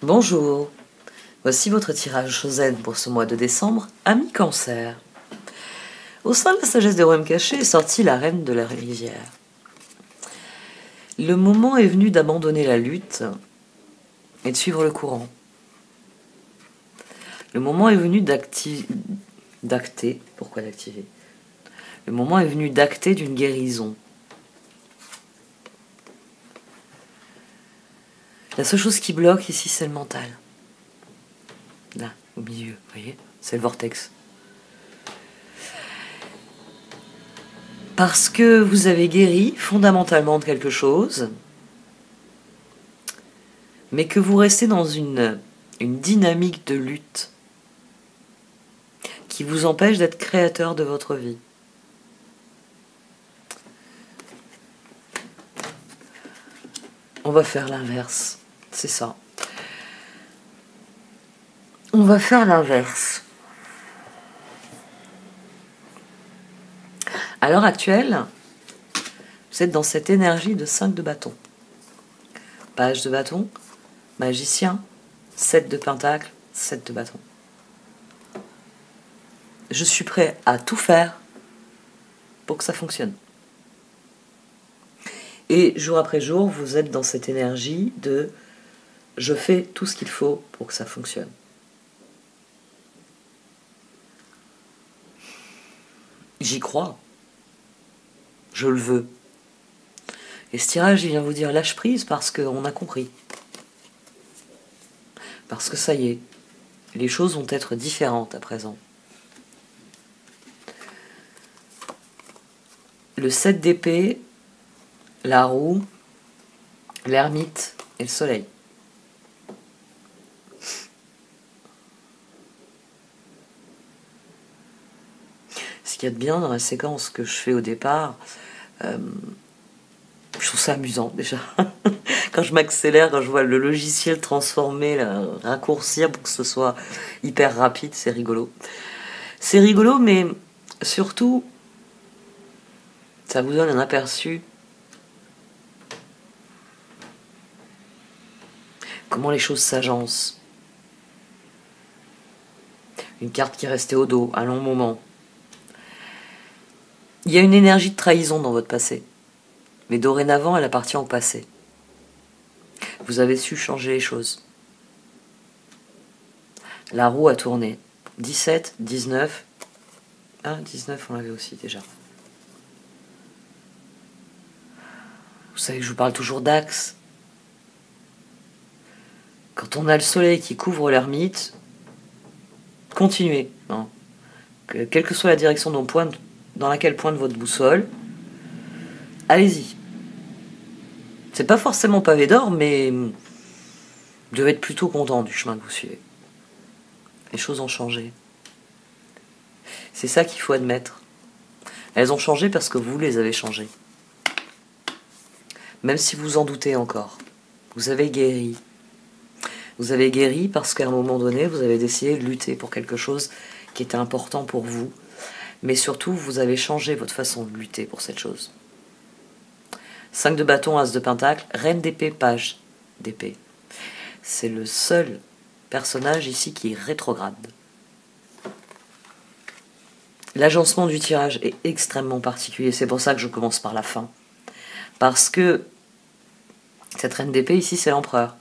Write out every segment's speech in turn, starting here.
Bonjour, voici votre tirage Chosen pour ce mois de décembre, ami Cancer. Au sein de la sagesse des royaumes cachés est sortie la reine de la rivière. Le moment est venu d'abandonner la lutte et de suivre le courant. Le moment est venu d'acter. Pourquoi d'activer? Le moment est venu d'acter d'une guérison. La seule chose qui bloque ici, c'est le mental. Là, au milieu, vous voyez? C'est le vortex. Parce que vous avez guéri fondamentalement de quelque chose, mais que vous restez dans une dynamique de lutte qui vous empêche d'être créateur de votre vie. On va faire l'inverse, c'est ça. On va faire l'inverse. À l'heure actuelle, vous êtes dans cette énergie de 5 de bâton. Page de bâton, magicien, 7 de pentacle, 7 de bâton. Je suis prêt à tout faire pour que ça fonctionne. Et jour après jour, vous êtes dans cette énergie de « je fais tout ce qu'il faut pour que ça fonctionne ». J'y crois. Je le veux. Et ce tirage, il vient vous dire lâche prise parce qu'on a compris. Parce que ça y est, les choses vont être différentes à présent. Le 7 d'épée, la roue, l'ermite et le soleil. Ce qu'il y a de bien dans la séquence que je fais au départ, je trouve ça amusant déjà. Quand je m'accélère, quand je vois le logiciel transformer, raccourcir pour que ce soit hyper rapide, c'est rigolo. C'est rigolo, mais surtout, ça vous donne un aperçu comment les choses s'agencent. Une carte qui est restée au dos un long moment. Il y a une énergie de trahison dans votre passé, mais dorénavant, elle appartient au passé. Vous avez su changer les choses. La roue a tourné. 17, 19. Ah, 19, on l'avait aussi déjà. Vous savez que je vous parle toujours d'axe. Quand on a le soleil qui couvre l'ermite, continuez. Hein. Quelle que soit la direction dans laquelle pointe votre boussole, allez-y. C'est pas forcément pavé d'or, mais vous devez être plutôt content du chemin que vous suivez. Les choses ont changé. C'est ça qu'il faut admettre. Elles ont changé parce que vous les avez changées. Même si vous en doutez encore. Vous avez guéri. Vous avez guéri parce qu'à un moment donné, vous avez décidé de lutter pour quelque chose qui était important pour vous. Mais surtout, vous avez changé votre façon de lutter pour cette chose. 5 de bâton, as de pentacle, reine d'épée, page d'épée. C'est le seul personnage ici qui est rétrograde. L'agencement du tirage est extrêmement particulier. C'est pour ça que je commence par la fin. Parce que cette reine d'épée ici, c'est l'empereur.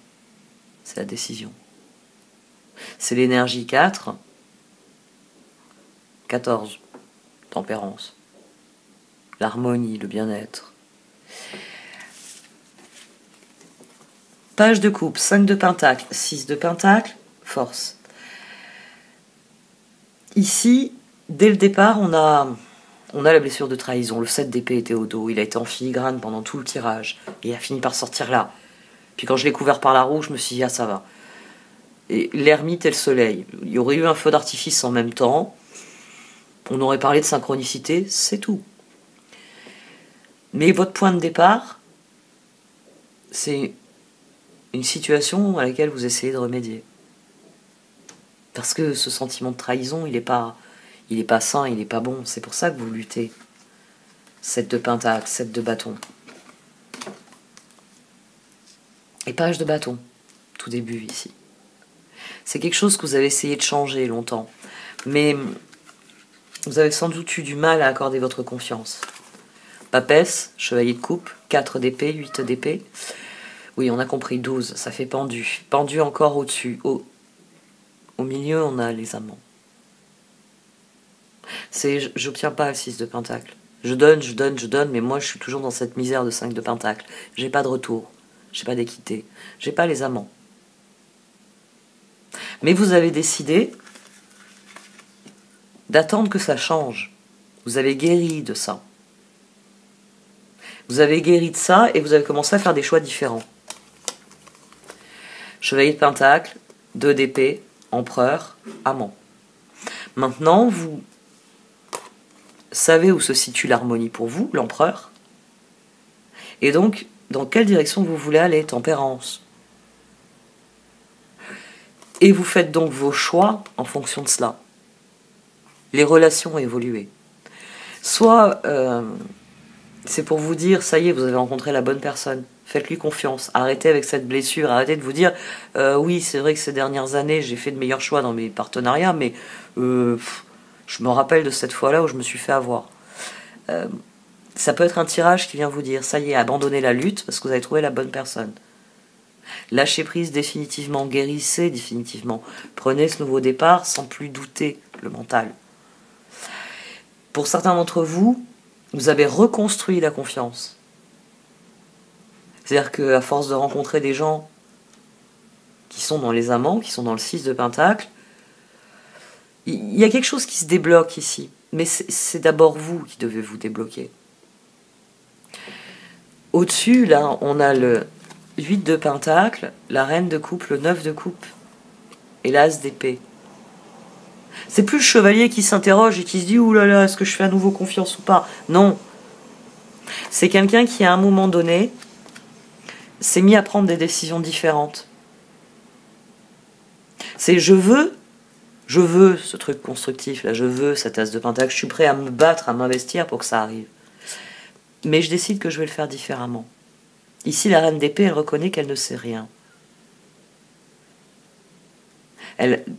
C'est la décision. C'est l'énergie 4. 14. Tempérance. L'harmonie, le bien-être. Page de coupe, 5 de pentacle, 6 de pentacle, force. Ici, dès le départ, on a la blessure de trahison. Le 7 d'épée était au dos. Il a été en filigrane pendant tout le tirage. Et il a fini par sortir là. Puis quand je l'ai couvert par la roue, je me suis dit, ah ça va. Et l'ermite et le soleil. Il y aurait eu un feu d'artifice en même temps. On aurait parlé de synchronicité, c'est tout. Mais votre point de départ, c'est une situation à laquelle vous essayez de remédier. Parce que ce sentiment de trahison, il n'est pas sain, il n'est pas bon. C'est pour ça que vous luttez. 7 de pentacle, 7 de bâton. Et page de bâton, tout début ici. C'est quelque chose que vous avez essayé de changer longtemps. Mais vous avez sans doute eu du mal à accorder votre confiance. Papesse, chevalier de coupe, 4 d'épée, 8 d'épée. Oui, on a compris, 12, ça fait pendu. Pendu encore au-dessus. Au milieu, on a les amants. J'obtiens pas le 6 de pentacle. Je donne, mais moi je suis toujours dans cette misère de 5 de pentacle. J'ai pas de retour, j'ai pas d'équité, j'ai pas les amants. Mais vous avez décidé d'attendre que ça change. Vous avez guéri de ça. Vous avez guéri de ça et vous avez commencé à faire des choix différents. Chevalier de pentacle, 2 d'épée, empereur, amant. Maintenant, vous savez où se situe l'harmonie pour vous, l'empereur. Et donc, dans quelle direction vous voulez aller, tempérance. Et vous faites donc vos choix en fonction de cela. Les relations ont évolué. Soit c'est pour vous dire, ça y est, vous avez rencontré la bonne personne. Faites-lui confiance. Arrêtez avec cette blessure. Arrêtez de vous dire, oui, c'est vrai que ces dernières années, j'ai fait de meilleurs choix dans mes partenariats, mais je me rappelle de cette fois-là où je me suis fait avoir. Ça peut être un tirage qui vient vous dire, ça y est, abandonnez la lutte parce que vous avez trouvé la bonne personne. Lâchez prise définitivement, guérissez définitivement. Prenez ce nouveau départ sans plus douter le mental. Pour certains d'entre vous, vous avez reconstruit la confiance. C'est-à-dire qu'à force de rencontrer des gens qui sont dans les amants, qui sont dans le 6 de pentacle, il y a quelque chose qui se débloque ici. Mais c'est d'abord vous qui devez vous débloquer. Au-dessus, là, on a le 8 de pentacle, la reine de coupe, le 9 de coupe et l'as d'épée. C'est plus le chevalier qui s'interroge et qui se dit « Ouh là là, est-ce que je fais à nouveau confiance ou pas ?» Non. C'est quelqu'un qui, à un moment donné, s'est mis à prendre des décisions différentes. C'est je veux ce truc constructif, là, je veux cette as de pentacle, je suis prêt à me battre, à m'investir pour que ça arrive. Mais je décide que je vais le faire différemment. Ici, la reine d'épée, elle reconnaît qu'elle ne sait rien.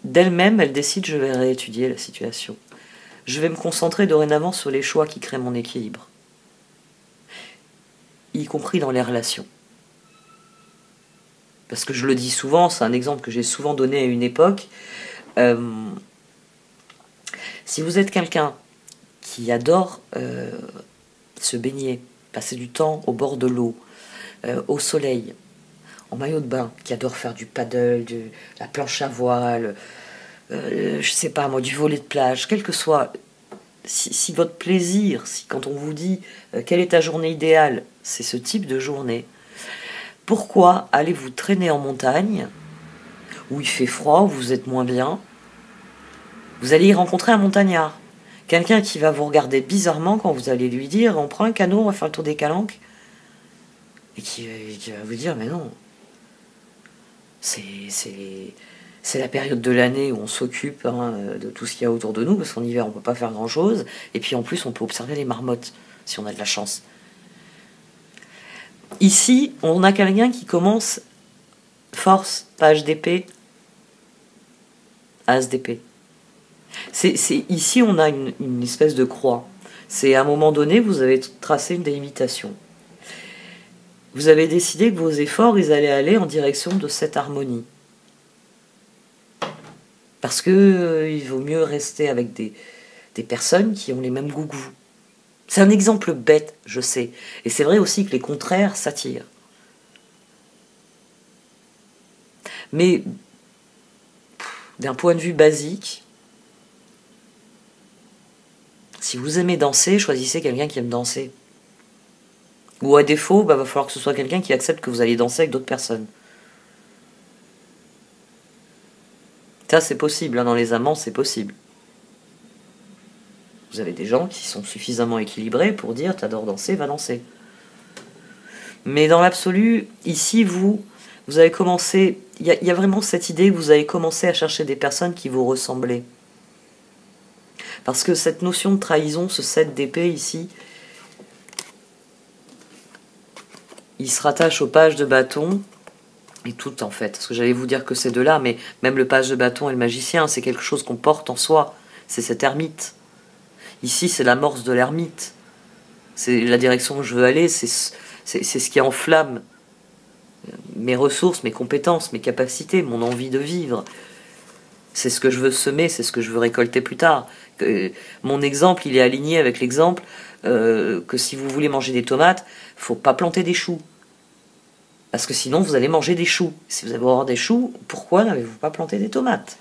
D'elle-même, elle décide, je vais réétudier la situation. Je vais me concentrer dorénavant sur les choix qui créent mon équilibre. Y compris dans les relations. Parce que je le dis souvent, c'est un exemple que j'ai souvent donné à une époque. Si vous êtes quelqu'un qui adore se baigner, passer du temps au bord de l'eau, au soleil, en maillot de bain, qui adore faire du paddle, de la planche à voile, je sais pas moi, du volley de plage, quel que soit, si votre plaisir, si quand on vous dit quelle est ta journée idéale, c'est ce type de journée, pourquoi allez-vous traîner en montagne, où il fait froid, où vous êtes moins bien? Vous allez y rencontrer un montagnard, quelqu'un qui va vous regarder bizarrement quand vous allez lui dire on prend un canot, on va faire le tour des calanques, et qui va vous dire mais non, c'est la période de l'année où on s'occupe de tout ce qu'il y a autour de nous, parce qu'en hiver on ne peut pas faire grand chose, et puis en plus on peut observer les marmottes si on a de la chance. Ici on a quelqu'un qui commence force, page d'épée, as d'épée. Ici on a une espèce de croix. C'est à un moment donné vous avez tracé une délimitation. Vous avez décidé que vos efforts, ils allaient aller en direction de cette harmonie. Parce que il vaut mieux rester avec des personnes qui ont les mêmes goûts que vous. C'est un exemple bête, je sais. Et c'est vrai aussi que les contraires s'attirent. Mais, d'un point de vue basique, si vous aimez danser, choisissez quelqu'un qui aime danser. Ou à défaut, va falloir que ce soit quelqu'un qui accepte que vous allez danser avec d'autres personnes. Ça, c'est possible, dans les amants, c'est possible. Vous avez des gens qui sont suffisamment équilibrés pour dire « t'adores danser, va danser ». Mais dans l'absolu, ici, vous avez commencé... Il y a vraiment cette idée que vous avez commencé à chercher des personnes qui vous ressemblaient. Parce que cette notion de trahison, ce 7 d'épée ici, il se rattache aux pages de bâton Et tout en fait. Parce que j'allais vous dire que ces deux-là, mais même le page de bâton et le magicien, c'est quelque chose qu'on porte en soi. C'est cet ermite. Ici, c'est l'amorce de l'ermite. C'est la direction où je veux aller, c'est ce qui enflamme mes ressources, mes compétences, mes capacités, mon envie de vivre. C'est ce que je veux semer, c'est ce que je veux récolter plus tard. Mon exemple, il est aligné avec l'exemple que si vous voulez manger des tomates, faut pas planter des choux. Parce que sinon, vous allez manger des choux. Si vous avez horreur des choux, pourquoi n'avez-vous pas planté des tomates?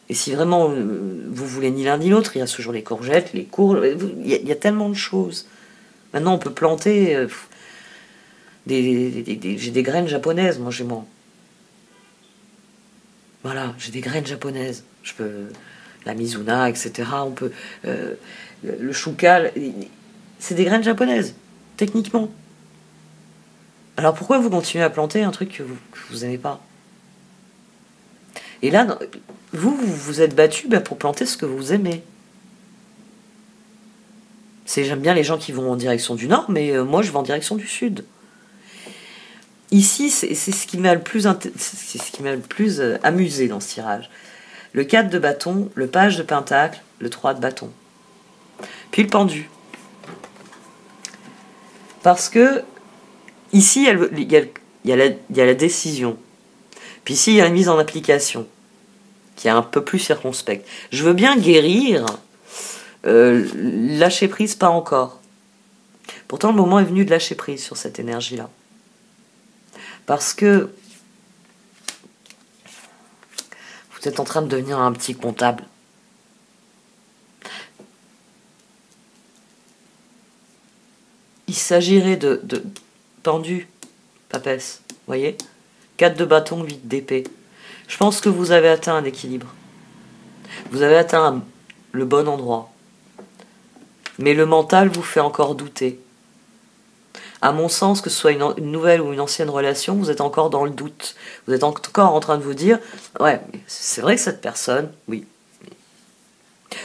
Et si vraiment vous voulez ni l'un ni l'autre, il y a ce jour les courgettes, les courges, il y a tellement de choses. Maintenant, on peut planter j'ai des graines japonaises, moi, chez moi. Voilà, j'ai des graines japonaises. Je peux la Mizuna, etc. On peut le shuka, c'est des graines japonaises, techniquement. Alors pourquoi vous continuez à planter un truc que vous aimez pas? Et là, vous êtes battu pour planter ce que vous aimez. J'aime bien les gens qui vont en direction du nord, mais moi je vais en direction du sud. Ici, c'est ce qui m'a le plus, amusé dans ce tirage. Le 4 de bâton, le page de pentacle, le 3 de bâton. Puis le pendu. Parce que ici, il y a la décision. Puis ici, il y a la mise en application, qui est un peu plus circonspecte. Je veux bien guérir, lâcher prise, pas encore. Pourtant, le moment est venu de lâcher prise sur cette énergie-là. Parce que vous êtes en train de devenir un petit comptable. Il s'agirait de pendu, papesse, voyez, 4 de bâton, 8 d'épée. Je pense que vous avez atteint un équilibre. Vous avez atteint le bon endroit. Mais le mental vous fait encore douter. À mon sens, que ce soit une nouvelle ou une ancienne relation, vous êtes encore dans le doute. Vous êtes encore en train de vous dire, ouais, c'est vrai que cette personne, oui.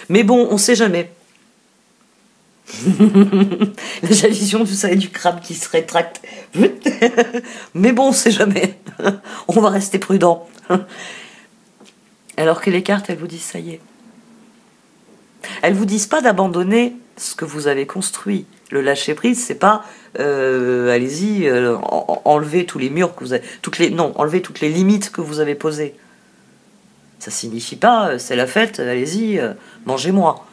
Mais bon, on sait jamais. La vision, vous savez, du crabe qui se rétracte. Mais bon, on sait jamais. On va rester prudent. Alors que les cartes, elles vous disent, ça y est. Elles vous disent pas d'abandonner ce que vous avez construit. Le lâcher prise, c'est pas allez-y, enlevez tous les murs que vous avez, enlevez toutes les limites que vous avez posées. Ça signifie pas c'est la fête, allez-y, mangez-moi.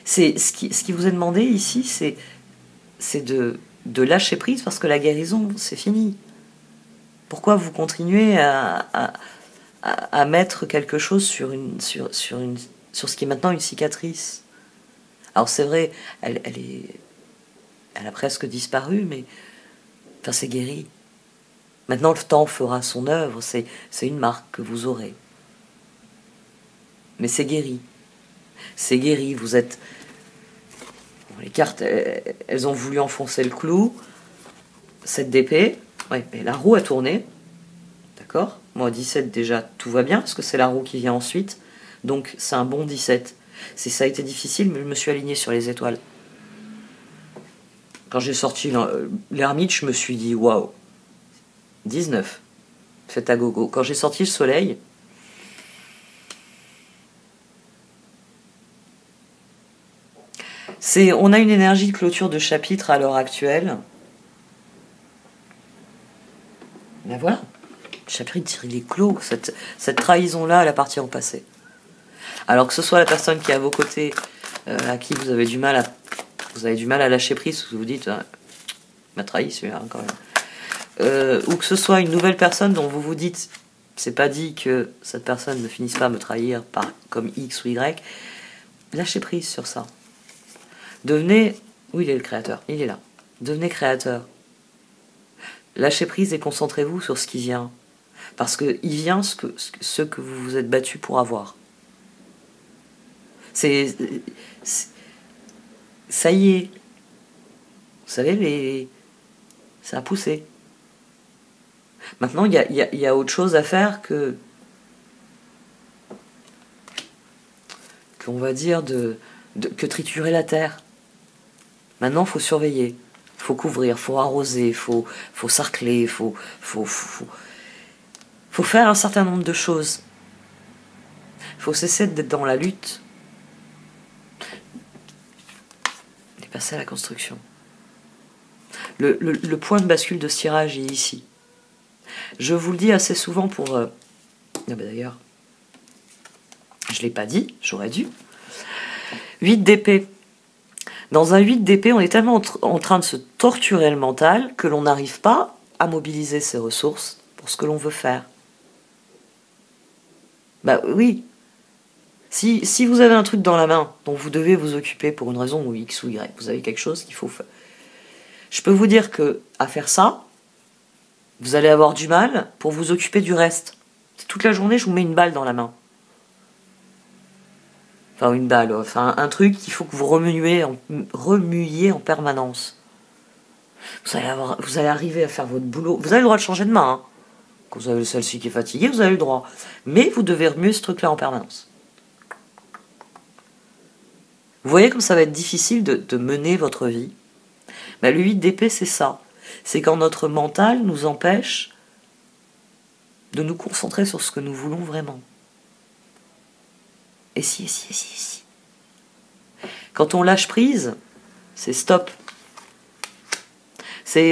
C'est ce qui vous est demandé ici, c'est de lâcher prise parce que la guérison, c'est fini. Pourquoi vous continuez à mettre quelque chose sur ce qui est maintenant une cicatrice? Alors c'est vrai, elle a presque disparu, mais enfin c'est guéri. Maintenant le temps fera son œuvre, c'est une marque que vous aurez. Mais c'est guéri. C'est guéri, vous êtes... Bon, les cartes, elles ont voulu enfoncer le clou. 7 d'épée, ouais, mais la roue a tourné. D'accord? Moi 17 déjà, tout va bien, parce que c'est la roue qui vient ensuite. Donc c'est un bon 17. Ça a été difficile, mais je me suis aligné sur les étoiles. Quand j'ai sorti l'ermite, je me suis dit waouh. 19. Faites à gogo. Quand j'ai sorti le soleil, on a une énergie de clôture de chapitre à l'heure actuelle. Ben voilà. Le chapitre, il est clos. Cette trahison-là, elle appartient au passé. Alors que ce soit la personne qui est à vos côtés, à qui vous avez du mal à lâcher prise, parce que vous dites, m'a trahi celui-là quand même. Ou que ce soit une nouvelle personne dont vous vous dites, c'est pas dit que cette personne ne finisse pas à me trahir comme X ou Y, lâchez prise sur ça. Devenez, où il est le créateur? Il est là. Devenez créateur. Lâchez prise et concentrez-vous sur ce qui vient. Parce qu'il vient ce que vous vous êtes battu pour avoir. Ça y est. Vous savez, ça a poussé. Maintenant, il y a autre chose à faire qu'on va dire que triturer la terre. Maintenant, il faut surveiller. faut couvrir, faut arroser, faut sarcler, faut faire un certain nombre de choses. Faut cesser d'être dans la lutte et passer à la construction. Le point de bascule de ce tirage est ici. Je vous le dis assez souvent pour... D'ailleurs, je ne l'ai pas dit, j'aurais dû. 8 d'épée. Dans un 8 d'épée, on est tellement en train de se torturer le mental que l'on n'arrive pas à mobiliser ses ressources pour ce que l'on veut faire. Bah oui. Si vous avez un truc dans la main dont vous devez vous occuper pour une raison ou X ou Y, vous avez quelque chose qu'il faut faire. Je peux vous dire que à faire ça, vous allez avoir du mal pour vous occuper du reste. Toute la journée, je vous mets une balle dans la main. Enfin, une balle, enfin un truc qu'il faut que vous remuiez en permanence. Vous allez arriver à faire votre boulot. Vous avez le droit de changer de main. Hein. Quand vous avez celle-ci qui est fatiguée, vous avez le droit. Mais vous devez remuer ce truc-là en permanence. Vous voyez comme ça va être difficile de mener votre vie. Ben, le 8 d'épée, c'est ça. C'est quand notre mental nous empêche de nous concentrer sur ce que nous voulons vraiment. Et si. Quand on lâche prise, c'est stop.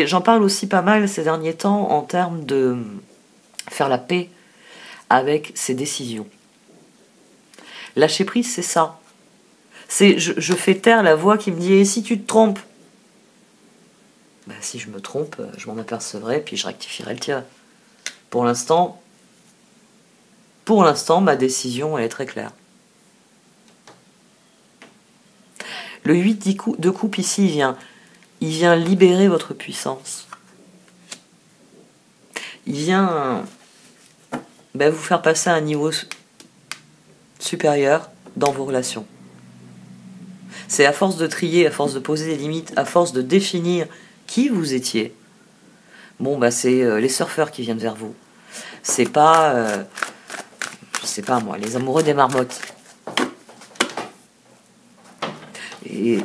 J'en parle aussi pas mal ces derniers temps en termes de faire la paix avec ses décisions. Lâcher prise, c'est ça. Je fais taire la voix qui me dit « Et si tu te trompes ?» Ben, si je me trompe, je m'en apercevrai, puis je rectifierai le tir. Pour l'instant, ma décision, elle est très claire. Le 8 de coupe ici, il vient libérer votre puissance. Il vient vous faire passer à un niveau supérieur dans vos relations. C'est à force de trier, à force de poser des limites, à force de définir qui vous étiez. Bon, c'est les surfeurs qui viennent vers vous. C'est pas, je sais pas moi, les amoureux des marmottes. Et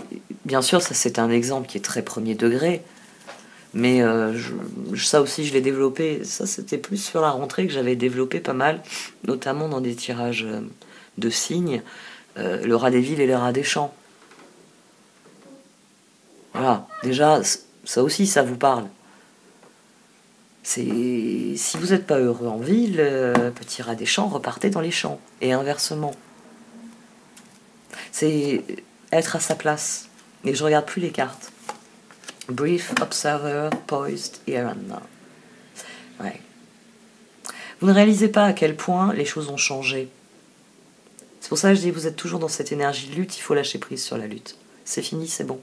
bien sûr, ça c'est un exemple qui est très premier degré, mais ça aussi je l'ai développé. Ça c'était plus sur la rentrée que j'avais développé pas mal, notamment dans des tirages de signes, le rat des villes et le rat des champs. Voilà, déjà, ça aussi, ça vous parle. Si vous n'êtes pas heureux en ville, petit rat des champs, repartez dans les champs. Et inversement. C'est être à sa place. Et je regarde plus les cartes. Brief observer, poised here and now. Ouais. Vous ne réalisez pas à quel point les choses ont changé. C'est pour ça que je dis, vous êtes toujours dans cette énergie de lutte, il faut lâcher prise sur la lutte. C'est fini, c'est bon.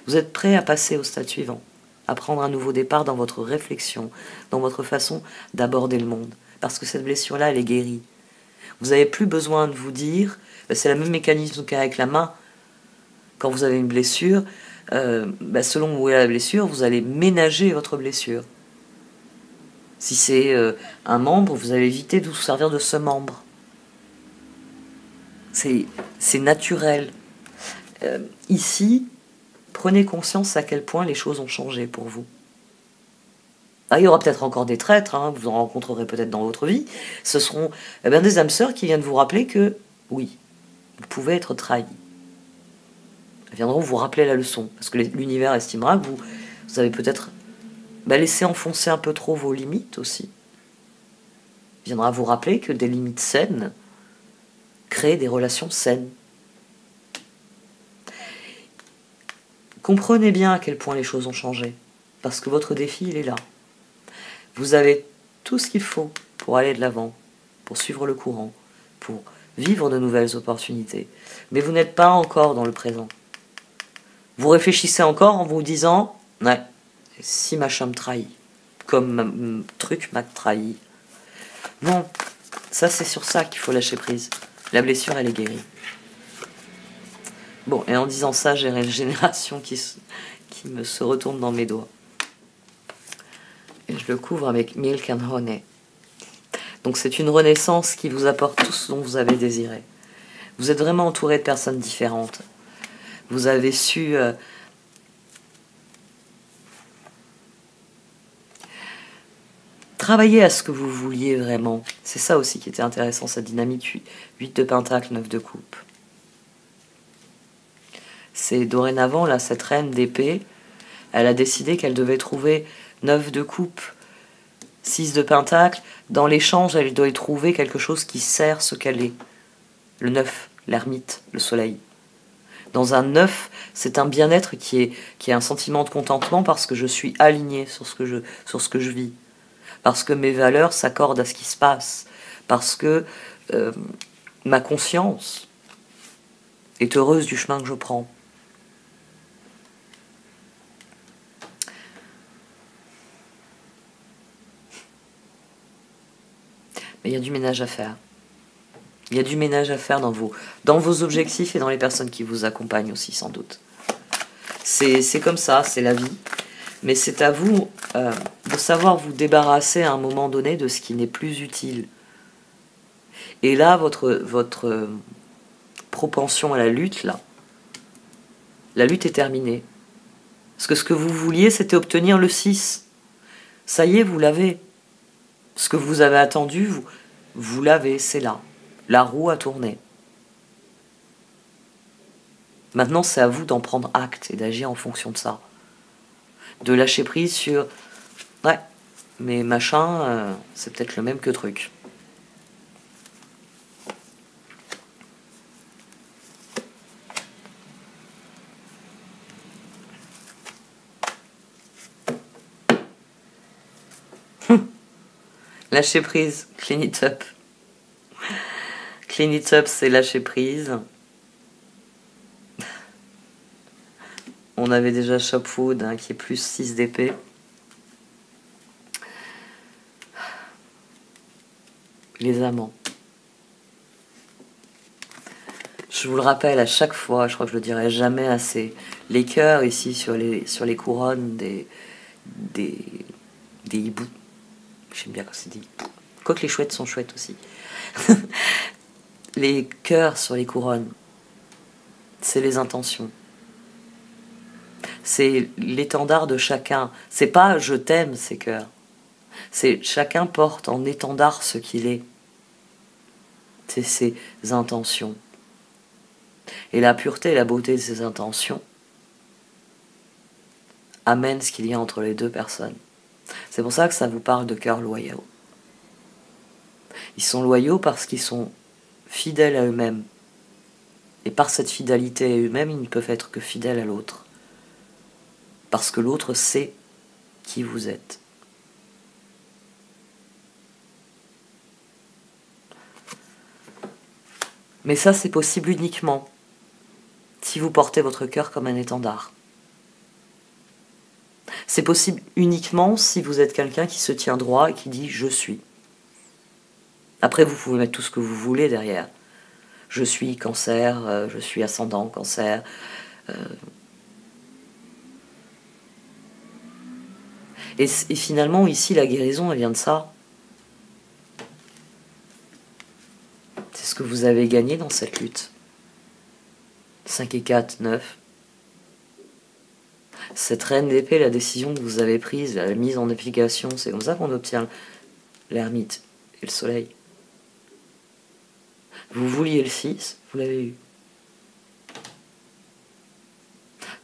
Vous êtes prêt à passer au stade suivant, à prendre un nouveau départ dans votre réflexion, dans votre façon d'aborder le monde. Parce que cette blessure-là, elle est guérie. Vous n'avez plus besoin de vous dire, c'est le même mécanisme qu'avec la main. Quand vous avez une blessure, selon où est la blessure, vous allez ménager votre blessure. Si c'est un membre, vous allez éviter de vous servir de ce membre. C'est naturel. Ici, prenez conscience à quel point les choses ont changé pour vous. Il y aura peut-être encore des traîtres, vous en rencontrerez peut-être dans votre vie. Ce seront des âmes sœurs qui viennent vous rappeler que, oui, vous pouvez être trahi. Elles viendront vous rappeler la leçon, parce que l'univers estimera que vous avez peut-être laissé enfoncer un peu trop vos limites aussi. Il viendra vous rappeler que des limites saines créent des relations saines. Comprenez bien à quel point les choses ont changé, parce que votre défi, il est là. Vous avez tout ce qu'il faut pour aller de l'avant, pour suivre le courant, pour vivre de nouvelles opportunités. Mais vous n'êtes pas encore dans le présent. Vous réfléchissez encore en vous disant « Ouais, si machin me trahit, comme truc m'a trahi. » Non, ça c'est sur ça qu'il faut lâcher prise. La blessure, elle est guérie. Bon, et en disant ça, j'ai une génération qui me se retourne dans mes doigts. Et je le couvre avec Milk and Honey. Donc c'est une renaissance qui vous apporte tout ce dont vous avez désiré. Vous êtes vraiment entouré de personnes différentes. Vous avez su travaillez à ce que vous vouliez vraiment. C'est ça aussi qui était intéressant, cette dynamique 8 de pentacle, 9 de coupe. C'est dorénavant, là, cette reine d'épée, elle a décidé qu'elle devait trouver 9 de coupe, 6 de pentacle. Dans l'échange, elle doit y trouver quelque chose qui sert ce qu'elle est. Le 9, l'ermite, le soleil. Dans un 9, c'est un bien-être qui est un sentiment de contentement parce que je suis aligné sur ce que je vis. Parce que mes valeurs s'accordent à ce qui se passe. Parce que ma conscience est heureuse du chemin que je prends. Mais il y a du ménage à faire. Il y a du ménage à faire dans vos objectifs et dans les personnes qui vous accompagnent aussi, sans doute. C'est comme ça, c'est la vie. Mais c'est à vous de savoir vous débarrasser à un moment donné de ce qui n'est plus utile. Et là, votre propension à la lutte, là, la lutte est terminée. Parce que ce que vous vouliez, c'était obtenir le 6. Ça y est, vous l'avez. Ce que vous avez attendu, vous l'avez, c'est là. La roue a tourné. Maintenant, c'est à vous d'en prendre acte et d'agir en fonction de ça. De lâcher prise sur « ouais, mais machin, c'est peut-être le même que truc ». Lâcher prise, clean it up. Clean it up, c'est lâcher prise. On avait déjà Shop Food hein, qui est plus 6 d'épée. Les amants. Je vous le rappelle à chaque fois, je crois que je le dirai jamais assez. Les cœurs ici sur les couronnes des hiboux. J'aime bien quand c'est dit. Quoique les chouettes sont chouettes aussi. Les cœurs sur les couronnes, c'est les intentions. C'est l'étendard de chacun. C'est pas je t'aime ces cœurs. C'est chacun porte en étendard ce qu'il est. C'est ses intentions. Et la pureté et la beauté de ces intentions amènent ce qu'il y a entre les deux personnes. C'est pour ça que ça vous parle de cœurs loyaux. Ils sont loyaux parce qu'ils sont fidèles à eux-mêmes. Et par cette fidélité à eux-mêmes, ils ne peuvent être que fidèles à l'autre. Parce que l'autre sait qui vous êtes. Mais ça, c'est possible uniquement si vous portez votre cœur comme un étendard. C'est possible uniquement si vous êtes quelqu'un qui se tient droit et qui dit « je suis ». Après, vous pouvez mettre tout ce que vous voulez derrière. Je suis cancer, je suis ascendant cancer. Et finalement, ici, la guérison, elle vient de ça. C'est ce que vous avez gagné dans cette lutte. 5 et 4, 9. Cette reine d'épée, la décision que vous avez prise, la mise en application, c'est comme ça qu'on obtient l'ermite et le soleil. Vous vouliez le 6, vous l'avez eu.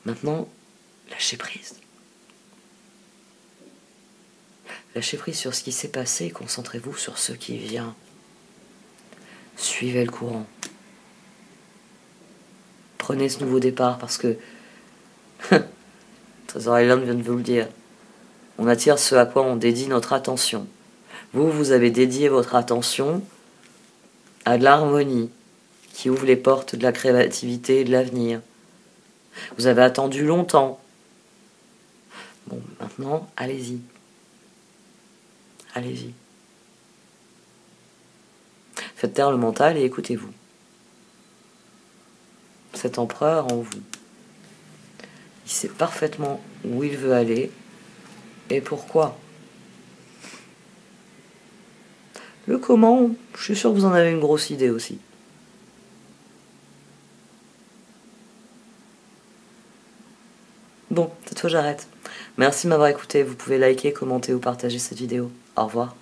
Maintenant, lâchez prise. Lâchez prise sur ce qui s'est passé et concentrez-vous sur ce qui vient. Suivez le courant. Prenez ce nouveau départ parce que Trésor Island vient de vous le dire. On attire ce à quoi on dédie notre attention. Vous avez dédié votre attention à de l'harmonie qui ouvre les portes de la créativité et de l'avenir. Vous avez attendu longtemps. Bon, maintenant, allez-y. Allez-y. Faites taire le mental et écoutez-vous. Cet empereur en vous. Il sait parfaitement où il veut aller et pourquoi. Le comment, je suis sûr que vous en avez une grosse idée aussi. Bon, cette fois j'arrête. Merci de m'avoir écouté. Vous pouvez liker, commenter ou partager cette vidéo. Au revoir.